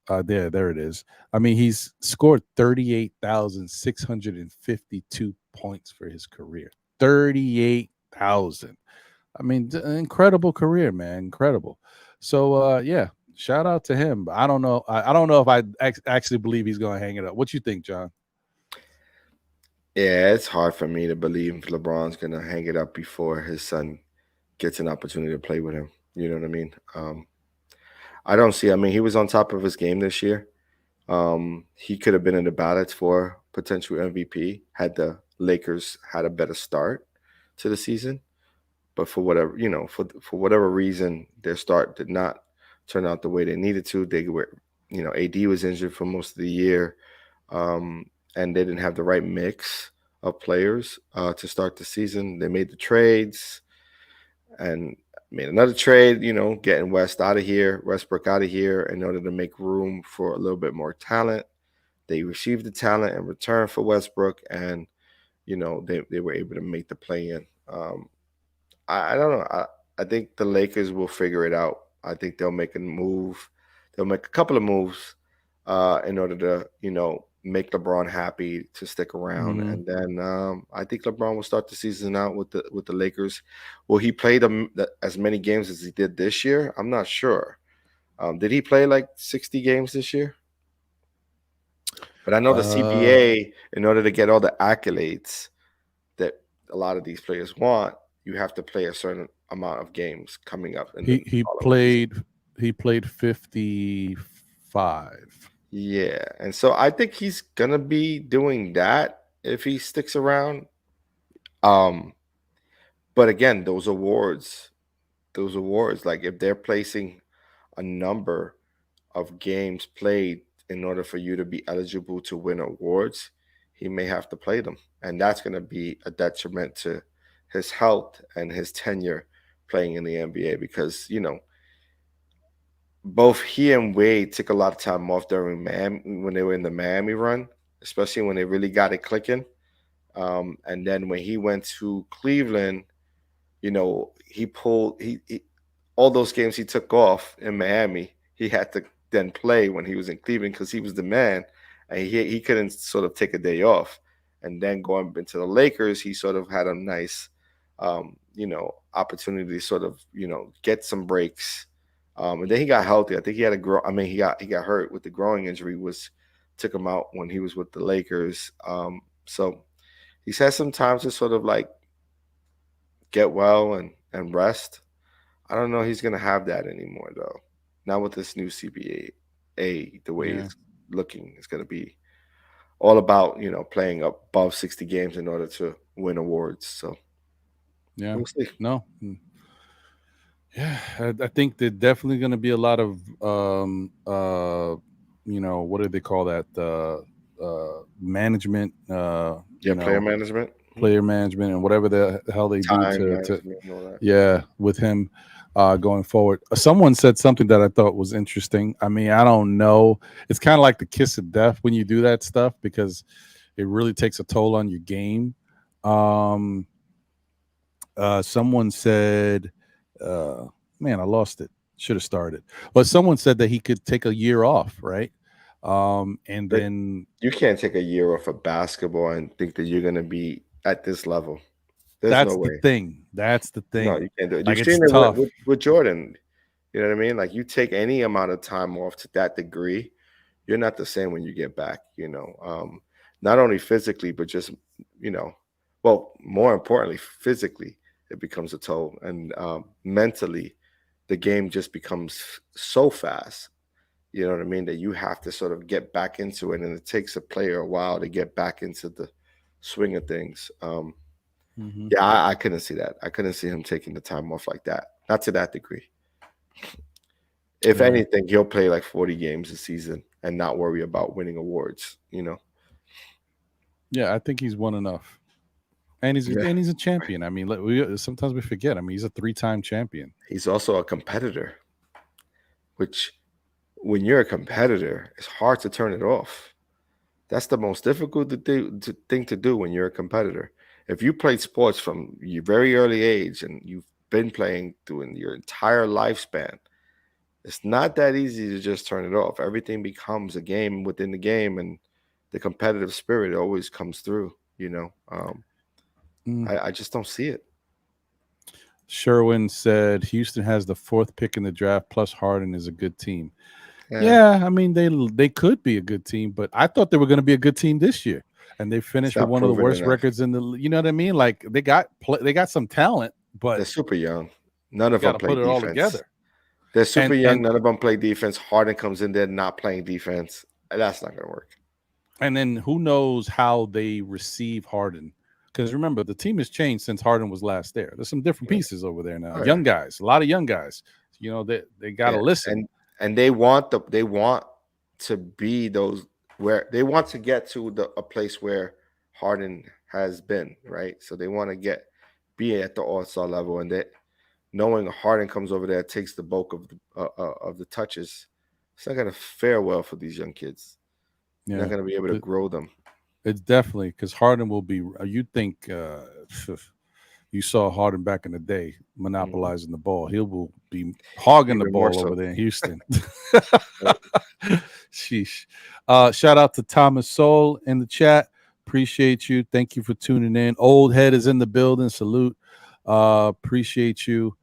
it is. I mean, he's scored 38,652 points for his career. 38,000. I mean, incredible career, man. Incredible. So yeah, shout out to him. But I don't know. I don't know if I actually believe he's going to hang it up. What you think, John? Yeah, it's hard for me to believe LeBron's going to hang it up before his son gets an opportunity to play with him. You know what I mean? I don't see. I mean, he was on top of his game this year. He could have been in the ballots for potential MVP had the Lakers had a better start to the season. But for whatever, for whatever reason, their start did not turn out the way they needed to. They were, AD was injured for most of the year, and they didn't have the right mix of players to start the season. They made the trades and made another trade, getting Westbrook out of here in order to make room for a little bit more talent. They received the talent in return for Westbrook, and, they were able to make the play-in. I don't know. I think the Lakers will figure it out. I think they'll make a move. They'll make a couple of moves in order to, make LeBron happy to stick around. Mhm. And then I think LeBron will start the season out with the Lakers. Will he play as many games as he did this year? I'm not sure. Did he play like 60 games this year? But I know the CBA, in order to get all the accolades that a lot of these players want, you have to play a certain amount of games coming up. He played 55. Yeah, and so I think he's gonna be doing that if he sticks around. But again, those awards, like if they're placing a number of games played in order for you to be eligible to win awards, he may have to play them, and that's going to be a detriment to his health and his tenure playing in the NBA because both he and Wade took a lot of time off during Miami when they were in the Miami run, especially when they really got it clicking. And then when he went to Cleveland, he pulled he all those games he took off in Miami, he had to then play when he was in Cleveland because he was the man, and he couldn't sort of take a day off. And then going into the Lakers, he sort of had a nice, opportunity to sort of, get some breaks. And then he got healthy. I think he had he got hurt with the growing injury, took him out when he was with the Lakers. So he's had some time to sort of like get well and rest. I don't know he's gonna have that anymore though. Not with this new CBA. The way it's looking, it's gonna be all about playing above 60 games in order to win awards. So yeah, we'll see. No. Yeah, I think there's definitely going to be a lot of, what do they call that? Management. Player management. Player management and whatever the hell they do with him going forward. Someone said something that I thought was interesting. I mean, I don't know. It's kind of like the kiss of death when you do that stuff because it really takes a toll on your game. Someone said, man, I lost it. Should have started. But someone said that he could take a year off, right? And then you can't take a year off of basketball and think that you're going to be at this level. There's That's no the way. thing. That's the thing. No, you can't do it. Like, You've it's seen it tough. with Jordan. You know what I mean? Like, you take any amount of time off to that degree, you're not the same when you get back. Not only physically, but just well, more importantly, physically, it becomes a toll, and mentally, the game just becomes so fast. You know what I mean? That you have to sort of get back into it, and it takes a player a while to get back into the swing of things. Yeah, I couldn't see that. I couldn't see him taking the time off like that. Not to that degree. If anything, he'll play like 40 games a season and not worry about winning awards. Yeah, I think he's won enough, and he's a champion. I mean, sometimes we forget. I mean, he's a 3-time champion. He's also a competitor, which when you're a competitor, it's hard to turn it off. That's the most difficult thing to do when you're a competitor. If you played sports from your very early age and you've been playing through your entire lifespan, it's not that easy to just turn it off. Everything becomes a game within the game, and the competitive spirit always comes through. I just don't see it. Sherwin said Houston has the 4th pick in the draft, plus Harden is a good team. Yeah, I mean, they could be a good team, but I thought they were going to be a good team this year, and they finished with one of the worst records in the. You know what I mean? Like, they got some talent, but they're super young. None of them play put it defense. all together. They're super young. None of them play defense. Harden comes in there not playing defense. That's not going to work. And then who knows how they receive Harden? Because remember, the team has changed since Harden was last there. There's some different pieces over there now. Young guys, a lot of young guys. They got to listen. And they want to be those where they want to get to a place where Harden has been, right? So they want to be at the All-Star level, and that knowing Harden comes over there, takes the bulk of the touches. It's not going to fare well for these young kids. You're not going to be able to grow them. It's definitely because Harden will be. You think you saw Harden back in the day monopolizing the ball. He will be hogging Even the ball more so. over there in Houston. Sheesh. Shout out to Thomas Soul in the chat. Appreciate you. Thank you for tuning in. Old Head is in the building. Salute. Appreciate you.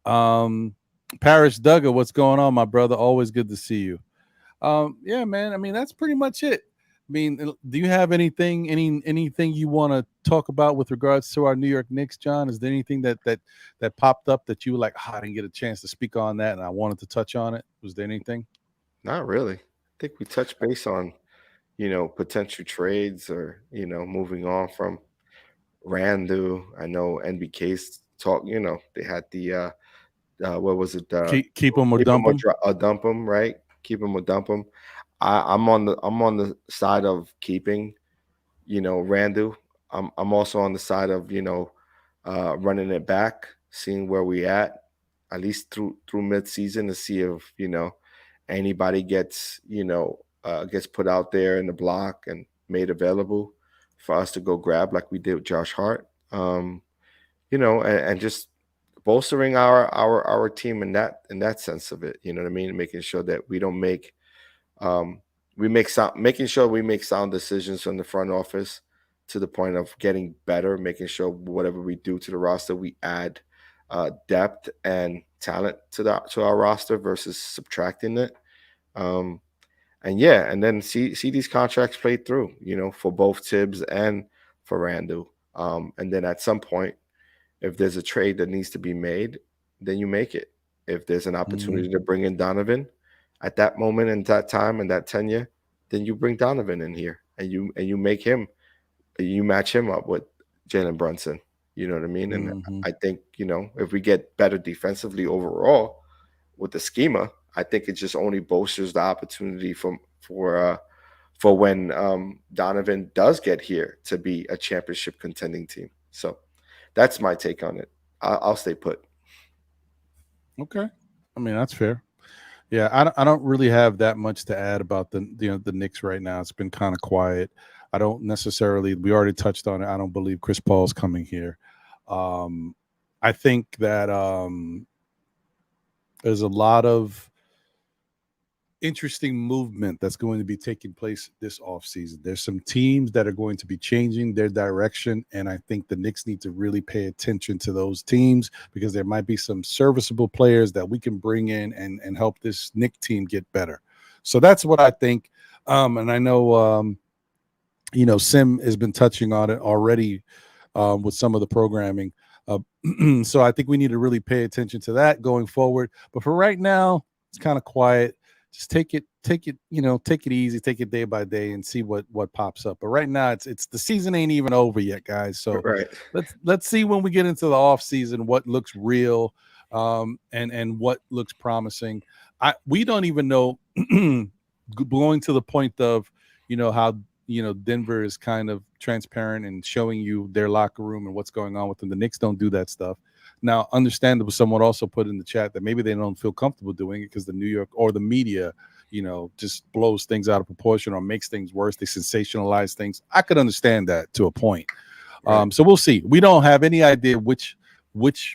Parrish Duggar, what's going on, my brother? Always good to see you. Yeah, man. I mean, that's pretty much it. I mean, do you have anything you want to talk about with regards to our New York Knicks, John? Is there anything that popped up that you were like, I didn't get a chance to speak on that and I wanted to touch on it? Was there anything? Not really. I think we touched base on, potential trades or, moving on from Randu. I know NBK's talk, they had the what was it? Keep them or dump them? Dump them, right? Keep them or dump them. I'm on the side of keeping, Randu. I'm also on the side of running it back, seeing where we at least through mid-season to see if anybody gets put out there in the block and made available for us to go grab like we did with Josh Hart. And just bolstering our team in that sense of it. You know what I mean? Making sure that we don't making sure we make sound decisions from the front office to the point of getting better, making sure whatever we do to the roster, we add depth and talent to our roster versus subtracting it. And then see these contracts played through, for both Tibbs and for Randu. And then at some point, if there's a trade that needs to be made, then you make it. If there's an opportunity to bring in Donovan at that moment and that time and that tenure, then you bring Donovan in here and you match him up with Jalen Brunson. You know what I mean? And I think, if we get better defensively overall with the schema, I think it just only bolsters the opportunity for when Donovan does get here to be a championship contending team. So that's my take on it. I'll stay put. Okay. I mean, that's fair. Yeah, I don't really have that much to add about the Knicks right now. It's been kind of quiet. I don't necessarily. We already touched on it. I don't believe Chris Paul's coming here. I think that there's a lot of interesting movement that's going to be taking place this offseason. There's some teams that are going to be changing their direction, and I think the Knicks need to really pay attention to those teams because there might be some serviceable players that we can bring in and help this Knicks team get better. So that's what I think. And I know, Sim has been touching on it already with some of the programming. So I think we need to really pay attention to that going forward. But for right now, it's kind of quiet. Just take it easy, take it day by day and see what pops up. But right now it's the season ain't even over yet, guys. So let's see when we get into the off season what looks real and what looks promising. We don't even know going to the point of, how Denver is kind of transparent and showing you their locker room and what's going on with them. The Knicks don't do that stuff. Now, understandable, someone also put in the chat that maybe they don't feel comfortable doing it because the New York or the media, just blows things out of proportion or makes things worse. They sensationalize things. I could understand that to a point. Right. So we'll see. We don't have any idea which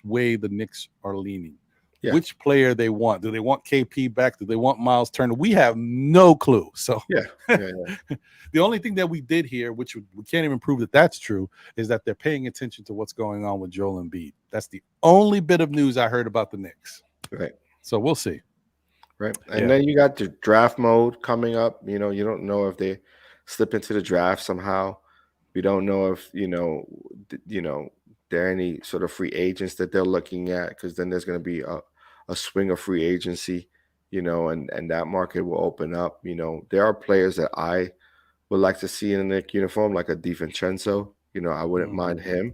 way the Knicks are leaning. Yeah. Which player they want. Do they want KP back? Do they want Miles Turner? We have no clue. So the only thing that we did here, which we can't even prove that that's true, is that they're paying attention to what's going on with Joel Embiid. That's the only bit of news I heard about the Knicks. Right. So we'll see. Right. And then you got the draft mode coming up. You don't know if they slip into the draft somehow. We don't know if, there are any sort of free agents that they're looking at, because then there's going to be a swing of free agency, and that market will open up. There are players that I would like to see in a Knicks uniform, like a DiVincenzo. I wouldn't mind him,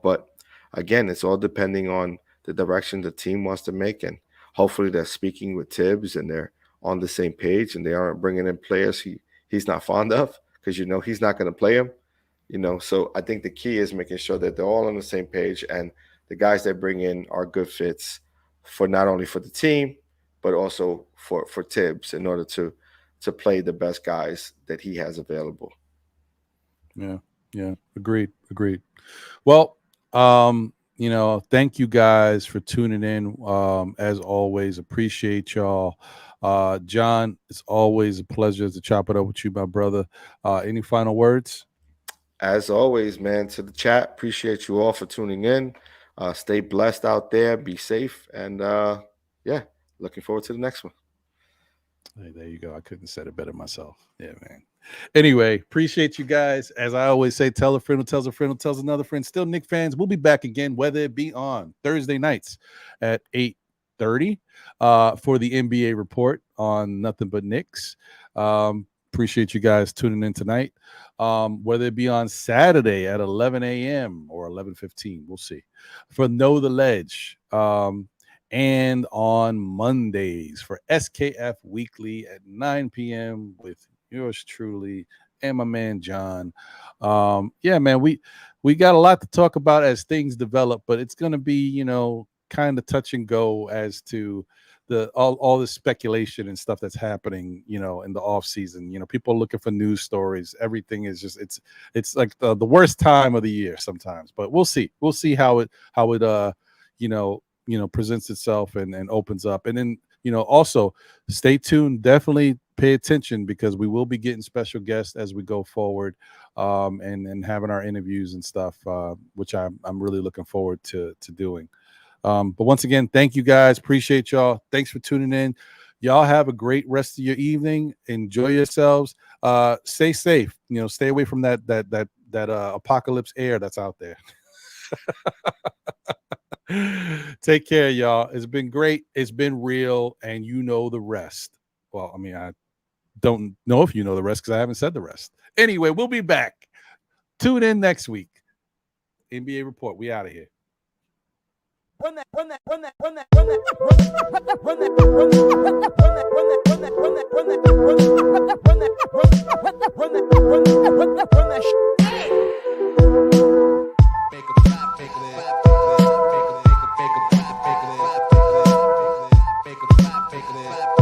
but again, it's all depending on the direction the team wants to make. And hopefully they're speaking with Tibbs and they're on the same page and they aren't bringing in players he's not fond of, because, he's not going to play him. So I think the key is making sure that they're all on the same page and the guys they bring in are good fits for not only for the team, but also for Tibbs in order to play the best guys that he has available. Yeah. Agreed. Well, thank you guys for tuning in. As always, appreciate y'all. John, it's always a pleasure to chop it up with you, my brother. Any final words? As always, man, to the chat, appreciate you all for tuning in. Stay blessed out there. Be safe. And, looking forward to the next one. Hey, there you go. I couldn't have said it better myself. Yeah, man. Anyway, appreciate you guys. As I always say, tell a friend who tells a friend who tells another friend. Still Knicks fans, we'll be back again, whether it be on Thursday nights at 8:30 for the NBA report on Nothing But Knicks. Appreciate you guys tuning in tonight. Whether it be on Saturday at 11 a.m. or 11:15, we'll see. For Know the Ledge, and on Mondays for SKF Weekly at 9 p.m. with yours truly and my man John. Man, we got a lot to talk about as things develop, but it's gonna be kind of touch and go as to all this speculation and stuff that's happening, in the off season. People are looking for news stories. Everything is just it's like the worst time of the year sometimes. But we'll see. We'll see how it presents itself and opens up. And then also stay tuned. Definitely pay attention because we will be getting special guests as we go forward, and having our interviews and stuff, which I'm really looking forward to doing. But once again, thank you guys. Appreciate y'all. Thanks for tuning in. Y'all have a great rest of your evening. Enjoy yourselves. Stay safe. Stay away from that apocalypse air that's out there. Take care, y'all. It's been great. It's been real, and you know the rest. Well, I mean, I don't know if you know the rest because I haven't said the rest. Anyway, we'll be back. Tune in next week. NBA report. We out of here. Run that shit.